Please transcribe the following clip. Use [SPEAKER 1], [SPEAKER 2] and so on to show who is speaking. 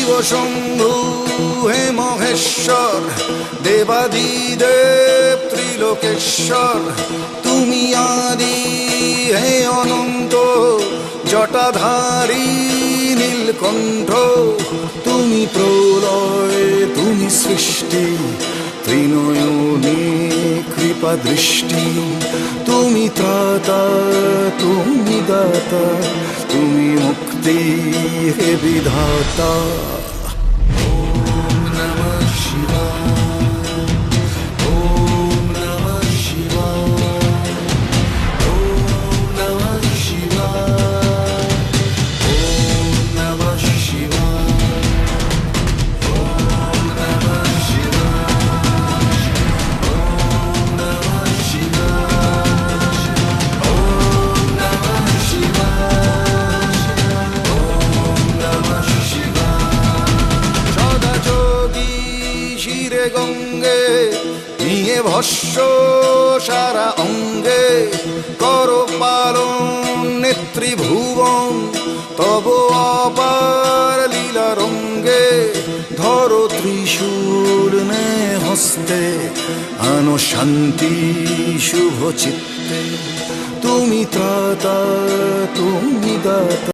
[SPEAKER 1] শিব শম্ভু হে মহেশ্বর, দেবাদিদেব ত্রিলোকেশ্বর, তুমি আদি হে অনন্ত, জটাধারী নীলকণ্ঠ, তুমি প্রলয় তুমি সৃষ্টি, ত্রিনয়নে কৃপা দৃষ্টি, তুমি ত্রাতা তুমি দাতা, তুমি মুক্তি হে বিধাতা। ওম নমঃ শিবায়, ওম নমঃ শিবায়, ওম নমঃ শিবায়, ওম নমঃ শিবায়, ওম নমঃ শিবায়, ওম নমঃ শিবায়, ওম নমঃ শিবায়। সদা যোগী শিরে গঙ্গে, নিয়ে ভস্য সারা অঙ্গে, কর পালন নেত্রিভুবন, তব অপার লীলা রঙ্গে, ধরো ত্রিশূল নে হস্তে, আনো শান্তি শুভ চিত্তে, তুমি ত্রাতা তুমি দাতা।